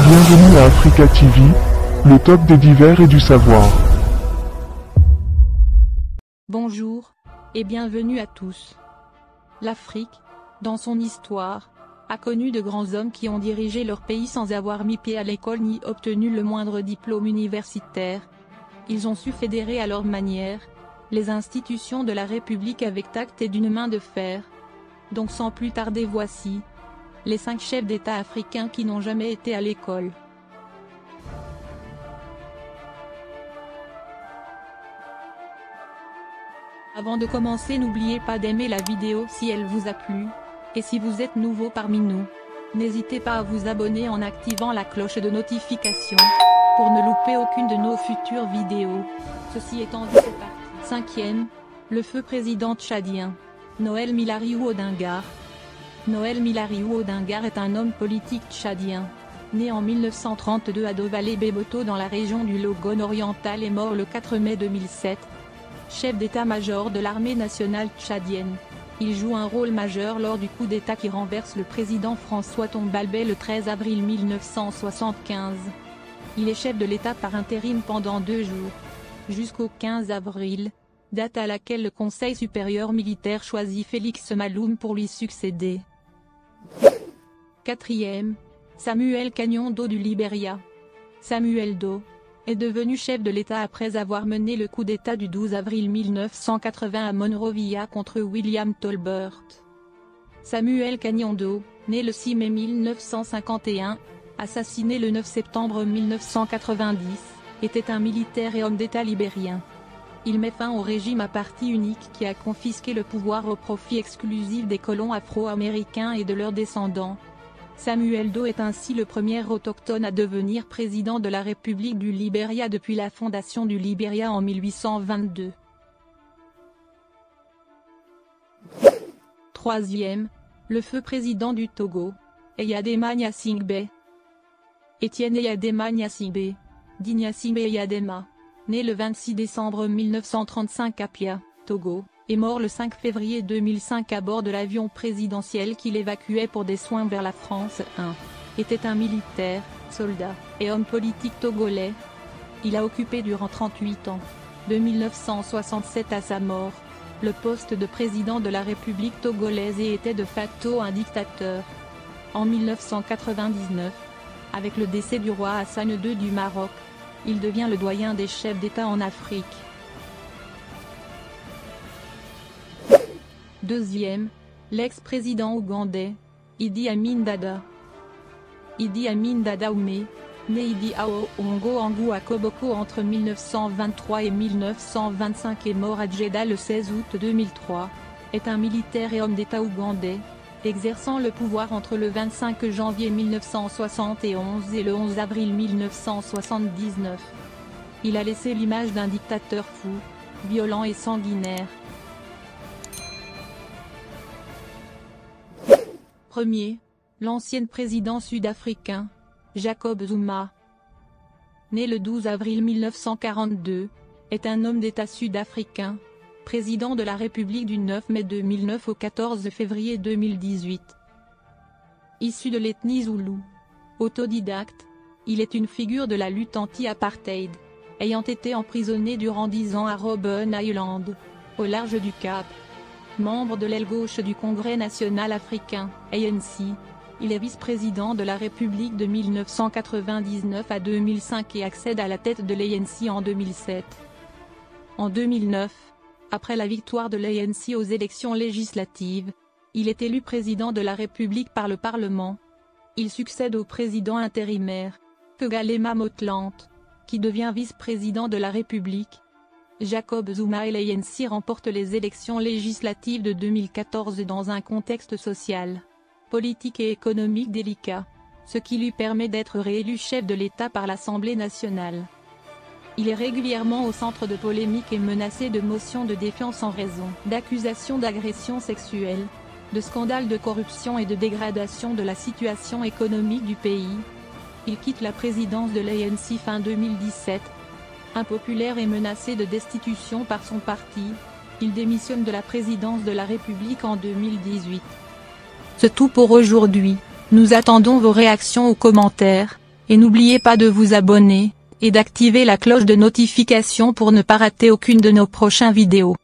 Bienvenue à Africa TV, le top des divers et du savoir. Bonjour, et bienvenue à tous. L'Afrique, dans son histoire, a connu de grands hommes qui ont dirigé leur pays sans avoir mis pied à l'école ni obtenu le moindre diplôme universitaire. Ils ont su fédérer à leur manière les institutions de la République avec tact et d'une main de fer. Donc sans plus tarder, voici les 5 chefs d'État africains qui n'ont jamais été à l'école. Avant de commencer, n'oubliez pas d'aimer la vidéo si elle vous a plu, et si vous êtes nouveau parmi nous, n'hésitez pas à vous abonner en activant la cloche de notification, pour ne louper aucune de nos futures vidéos. Ceci étant dit, c'est parti. 5e, le feu président tchadien, Noël Milariou Odingar. Noël Milariou Odingar est un homme politique tchadien, né en 1932 à Dovalé-Beboto dans la région du Logone oriental et mort le 4 mai 2007. Chef d'état-major de l'armée nationale tchadienne. Il joue un rôle majeur lors du coup d'état qui renverse le président François Tombalbé le 13 avril 1975. Il est chef de l'état par intérim pendant 2 jours, jusqu'au 15 avril, date à laquelle le Conseil supérieur militaire choisit Félix Maloum pour lui succéder. 4e, Samuel Kanyondo du Libéria. Samuel Doe est devenu chef de l'État après avoir mené le coup d'État du 12 avril 1980 à Monrovia contre William Tolbert. Samuel Kanyondo, né le 6 mai 1951, assassiné le 9 septembre 1990, était un militaire et homme d'État libérien. Il met fin au régime à parti unique qui a confisqué le pouvoir au profit exclusif des colons afro-américains et de leurs descendants. Samuel Doe est ainsi le premier autochtone à devenir président de la République du Libéria depuis la fondation du Libéria en 1822. 3e, le feu président du Togo, Eyadema Gnassingbé. Étienne Eyadema Gnassingbé, dit Gnassingbé Eyadema, né le 26 décembre 1935 à Pia, Togo, est mort le 5 février 2005 à bord de l'avion présidentiel qui l'évacuait pour des soins vers la France. Était un militaire, soldat, et homme politique togolais. Il a occupé durant 38 ans, de 1967 à sa mort, le poste de président de la République togolaise et était de facto un dictateur. En 1999, avec le décès du roi Hassan II du Maroc, il devient le doyen des chefs d'État en Afrique. 2e, l'ex-président ougandais, Idi Amin Dada. Idi Amin Dada Oumé, né Idi Aongo Angou à Koboko entre 1923 et 1925 et mort à Djeddah le 16 août 2003, est un militaire et homme d'État ougandais, exerçant le pouvoir entre le 25 janvier 1971 et le 11 avril 1979. Il a laissé l'image d'un dictateur fou, violent et sanguinaire. 1er, l'ancien président sud-africain, Jacob Zuma. Né le 12 avril 1942, est un homme d'État sud-africain, président de la République du 9 mai 2009 au 14 février 2018. Issu de l'ethnie Zoulou. Autodidacte, il est une figure de la lutte anti-apartheid, ayant été emprisonné durant 10 ans à Robben Island, au large du Cap. Membre de l'aile gauche du Congrès national africain, ANC, il est vice-président de la République de 1999 à 2005 et accède à la tête de l'ANC en 2007. En 2009, après la victoire de l'ANC aux élections législatives, il est élu président de la République par le Parlement. Il succède au président intérimaire, Kgalema Motlanthe, qui devient vice-président de la République. Jacob Zuma et l'ANC remportent les élections législatives de 2014 dans un contexte social, politique et économique délicat, ce qui lui permet d'être réélu chef de l'État par l'Assemblée nationale. Il est régulièrement au centre de polémiques et menacé de motions de défiance en raison d'accusations d'agression sexuelle, de scandales de corruption et de dégradation de la situation économique du pays. Il quitte la présidence de l'ANC fin 2017. Impopulaire et menacé de destitution par son parti, il démissionne de la présidence de la République en 2018. C'est tout pour aujourd'hui, nous attendons vos réactions aux commentaires. Et n'oubliez pas de vous abonner, et d'activer la cloche de notification pour ne pas rater aucune de nos prochaines vidéos.